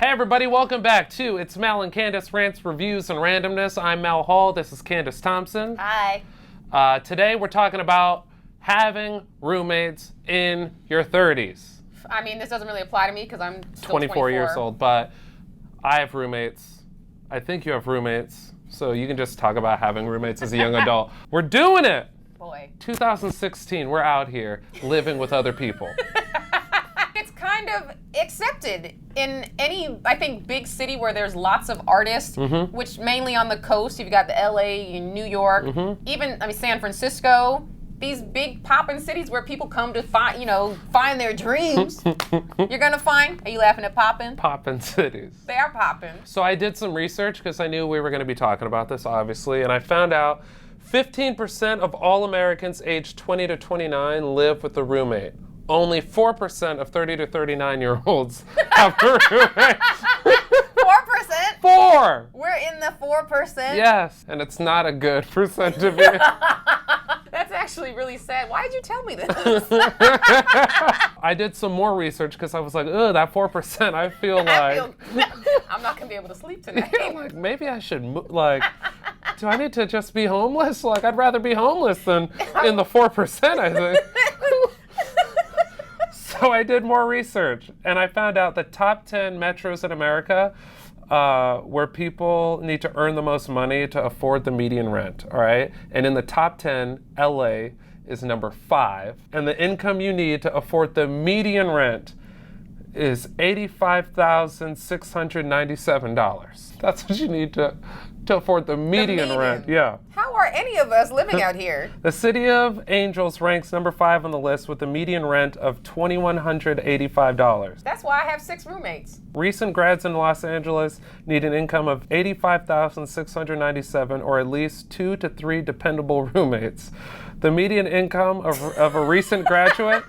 Hey everybody, welcome back to It's Mel and Candice Rants, Reviews, and Randomness. I'm Mel Hall, this is Candice Thompson. Hi. Today we're talking about having roommates in your 30s. I mean, this doesn't really apply to me because I'm still 24 years old, but I have roommates. I think you have roommates, so you can just talk about having roommates as a young adult. We're doing it! Boy. 2016, we're out here living with other people. It's kind of accepted in any, I think, big city where there's lots of artists, which mainly on the coast, you've got the LA and New York, even, San Francisco, these big poppin' cities where people come to find their dreams. You're gonna find, are you laughing at poppin'? Poppin' cities. They are poppin'. So I did some research because I knew we were gonna be talking about this, obviously, and I found out 15% of all Americans aged 20 to 29 live with a roommate. Only 4% of 30 to 39-year-olds have a roommate. 4%? 4! We're in the 4%? Yes, and it's not a good percent to be. That's actually really sad. Why did you tell me this? I did some more research because I was like, ugh, that 4%, I feel like... I'm not going to be able to sleep tonight. Like, maybe I should, do I need to just be homeless? Like, I'd rather be homeless than in the 4%, I think. So I did more research, and I found out the top 10 metros in America where people need to earn the most money to afford the median rent, all right? And in the top 10, LA is number 5, and the income you need to afford the median rent is $85,697. That's what you need to afford the median rent. Yeah. How are any of us living out here? The City of Angels ranks number 5 on the list with a median rent of $2,185. That's why I have 6 roommates. Recent grads in Los Angeles need an income of $85,697 or at least 2 to 3 dependable roommates. The median income of a recent graduate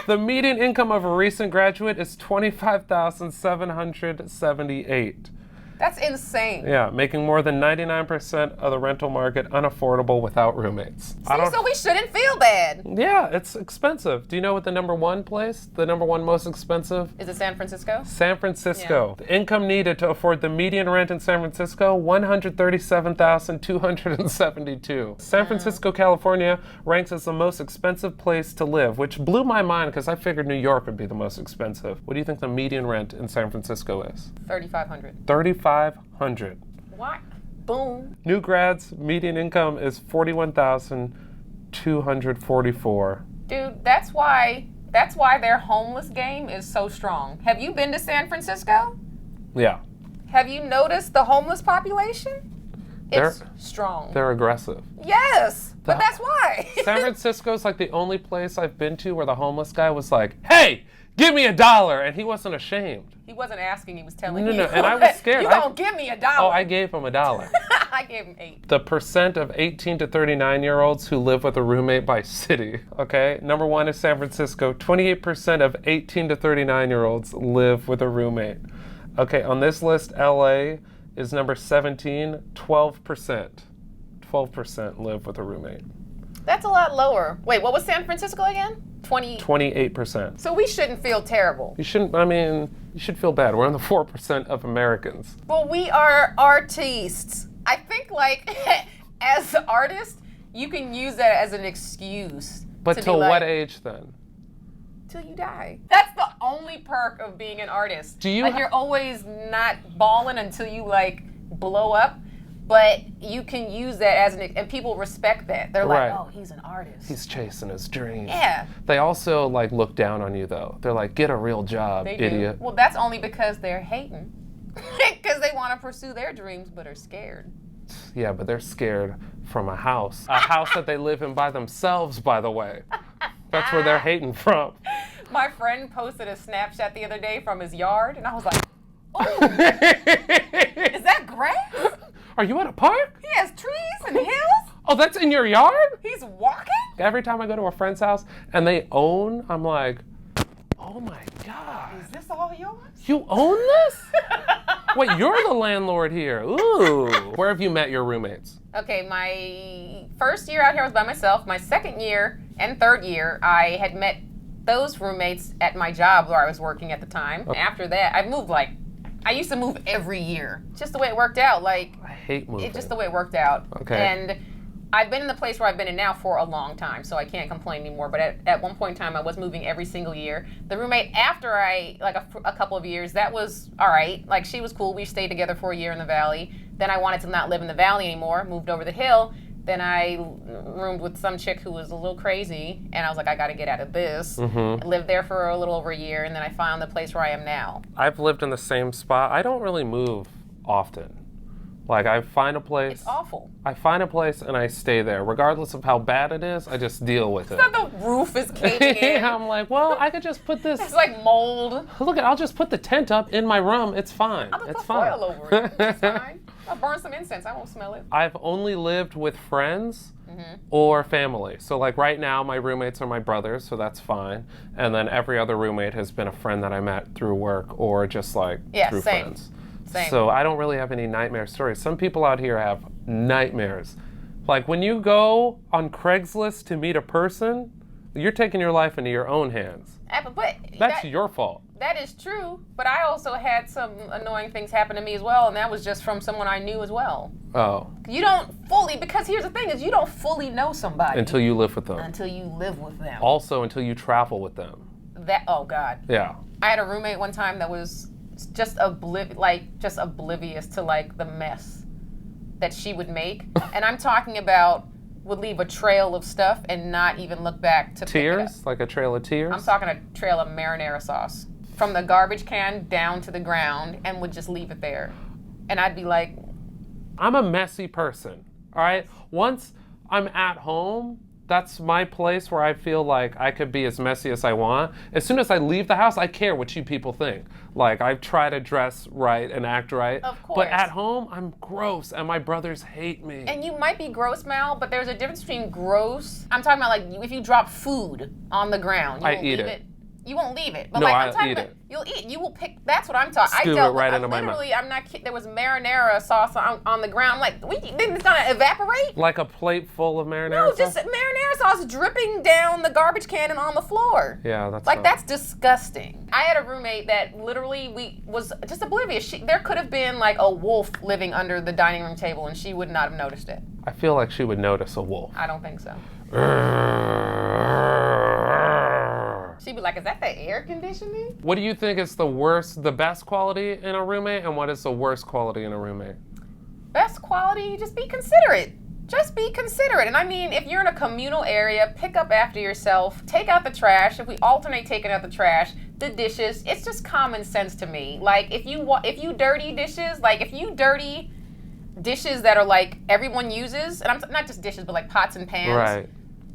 The median income of a recent graduate is $25,778. That's insane. Yeah, making more than 99% of the rental market unaffordable without roommates. So we shouldn't feel bad. Yeah, it's expensive. Do you know what the number one most expensive? Is it San Francisco? San Francisco. Yeah. The income needed to afford the median rent in San Francisco, $137,272. San Francisco, California ranks as the most expensive place to live, which blew my mind because I figured New York would be the most expensive. What do you think the median rent in San Francisco is? $3,500. What? Boom. New grads' median income is $41,244. Dude, that's why their homeless game is so strong. Have you been to San Francisco? Yeah. Have you noticed the homeless population? It's strong. They're aggressive. Yes, but that's why. San Francisco's like the only place I've been to where the homeless guy was like, "Hey, give me $1," and he wasn't ashamed. He wasn't asking, he was telling you. No, and I was scared. You gonna give me $1. Oh, I gave him $1. I gave him 8. The percent of 18 to 39-year-olds who live with a roommate by city, okay? Number 1 is San Francisco. 28% of 18 to 39-year-olds live with a roommate. Okay, on this list, LA is number 17, 12%. 12% live with a roommate. That's a lot lower. Wait, what was San Francisco again? 28%. So we shouldn't feel terrible. You shouldn't, you should feel bad. We're in the 4% of Americans. Well, we are artistes. I think, as artists, you can use that as an excuse. But till what age then? Till you die. That's the only perk of being an artist. You're always not balling until you, blow up. But you can use that as and people respect that. They're like, oh, he's an artist. He's chasing his dreams. Yeah. They also look down on you though. They're like, get a real job, they idiot. Do. Well, that's only because they're hating. Because they want to pursue their dreams but are scared. Yeah, but they're scared from a house. A house that they live in by themselves, by the way. That's where they're hating from. My friend posted a Snapchat the other day from his yard, and I was like, oh, is that grass? Are you at a park? He has trees and hills. Oh, that's in your yard? He's walking? Every time I go to a friend's house and they own, I'm like, oh my God. Is this all yours? You own this? Wait, you're the landlord here. Ooh. Where have you met your roommates? Okay, my first year out here was by myself. My second year and third year, I had met those roommates at my job where I was working at the time. Okay. After that, I've moved I used to move every year. Just the way it worked out. Like, I hate moving. It's just the way it worked out. Okay. And I've been in the place where I've been in now for a long time, so I can't complain anymore. But at one point in time, I was moving every single year. The roommate after a couple of years, that was all right. Like, she was cool. We stayed together for a year in the Valley. Then I wanted to not live in the Valley anymore, moved over the hill. Then I roomed with some chick who was a little crazy, and I was like, I got to get out of this. I lived there for a little over a year, and then I found the place where I am now. I've lived in the same spot. I don't really move often. Like, I find a place. It's awful. I find a place and I stay there. Regardless of how bad it is, I just deal with it. It's not the roof is caving in. I'm like, well, I could just put this. It's like mold. Look, I'll just put the tent up in my room. It's fine. I'll just it's put fine. foil over it. It's fine. I'll burn some incense. I won't smell it. I've only lived with friends or family. So, like, right now, my roommates are my brothers, so that's fine. And then every other roommate has been a friend that I met through work or just, like, through friends. Same. So I don't really have any nightmare stories. Some people out here have nightmares. Like, when you go on Craigslist to meet a person, you're taking your life into your own hands. But That's your fault. That is true, but I also had some annoying things happen to me as well, and that was just from someone I knew as well. Oh. You don't fully, because here's the thing, is you don't fully know somebody. Until you live with them. Until you live with them. Also, until you travel with them. Oh, God. Yeah. I had a roommate one time that was just oblivious to, like, the mess that she would make. And I'm talking about would leave a trail of stuff and not even look back to pick it up. Tears? Like a trail of tears? I'm talking a trail of marinara sauce. From the garbage can down to the ground, and would just leave it there. And I'd be like... I'm a messy person, all right? Once I'm at home, that's my place where I feel like I could be as messy as I want. As soon as I leave the house, I care what you people think. Like, I try to dress right and act right. Of course. But at home, I'm gross, and my brothers hate me. And you might be gross, Mal, but there's a difference between gross... I'm talking about, like, if you drop food on the ground, you won't eat leave it. You won't leave it. But No, like, I'll I'm talking eat about, it. you'll eat. You will pick. That's what I'm talking. Scoop it right into my mouth. Literally, I'm not kidding. There was marinara sauce on the ground. I'm like, then it's gonna evaporate? Like a plate full of marinara No, sauce? just marinara sauce dripping down the garbage can and on the floor. Yeah, that's like not... that's disgusting. I had a roommate that literally was just oblivious. There could have been like a wolf living under the dining room table, and she would not have noticed it. I feel like she would notice a wolf. I don't think so. She'd be like, is that the air conditioning? What do you think is the best quality in a roommate, and what is the worst quality in a roommate? Best quality, just be considerate. Just be considerate. And I mean, if you're in a communal area, pick up after yourself, take out the trash. If we alternate taking out the trash, the dishes, it's just common sense to me. Like, if you dirty dishes, like if you dirty dishes that are like everyone uses, and I'm not just dishes, but like pots and pans. Right.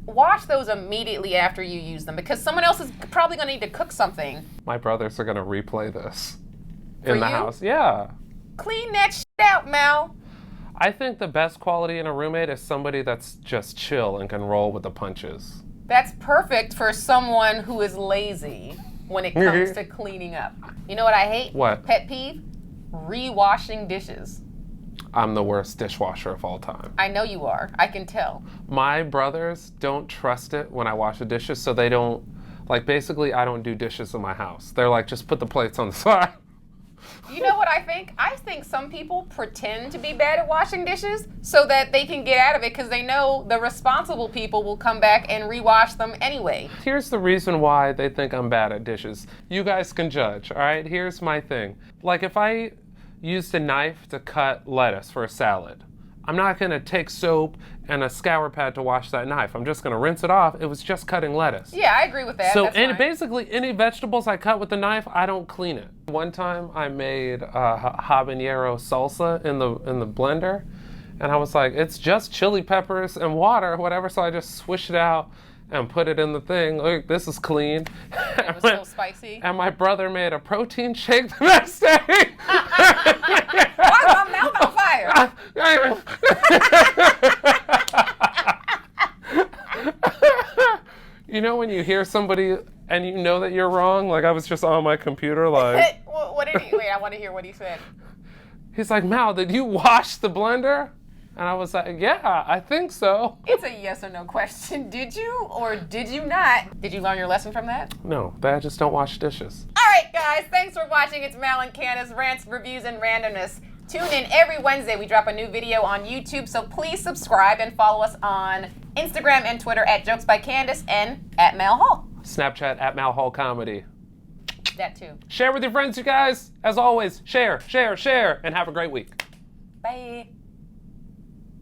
Wash those immediately after you use them, because someone else is probably going to need to cook something. My brothers are going to replay this For in the you? house. Yeah. Clean that shit out, Mal. I think the best quality in a roommate is somebody that's just chill and can roll with the punches. That's perfect for someone who is lazy when it comes to cleaning up. You know what I hate? What? Pet peeve? Rewashing dishes. I'm the worst dishwasher of all time. I know you are. I can tell. My brothers don't trust it when I wash the dishes, so they don't, like, basically I don't do dishes in my house. They're like, just put the plates on the side. You know what I think? I think some people pretend to be bad at washing dishes so that they can get out of it, because they know the responsible people will come back and rewash them anyway. Here's the reason why they think I'm bad at dishes. You guys can judge, all right? Here's my thing. Like, if I used a knife to cut lettuce for a salad, I'm not going to take soap and a scour pad to wash that knife. I'm just going to rinse it off. It was just cutting lettuce. Yeah, I agree with that. So, That's and fine. basically any vegetables I cut with the knife, I don't clean it. One time I made habanero salsa in the blender, and I was like, it's just chili peppers and water, whatever, so I just swish it out and put it in the thing. Look, this is clean. It was still spicy. And my brother made a protein shake the next day. Why is my mouth on fire? You know when you hear somebody and you know that you're wrong? Like, I was just on my computer like... What did he... Wait, I want to hear what he said. He's like, Mal, did you wash the blender? And I was like, yeah, I think so. It's a yes or no question. Did you or did you not? Did you learn your lesson from that? No, I just don't wash dishes. All right, guys. Thanks for watching. It's Mel and Candice, Rants, Reviews, and Randomness. Tune in every Wednesday. We drop a new video on YouTube, so please subscribe and follow us on Instagram and Twitter at Jokes by Candice and at Mal Hall. Snapchat at Mal Hall Comedy. That too. Share with your friends, you guys. As always, share, and have a great week. Bye.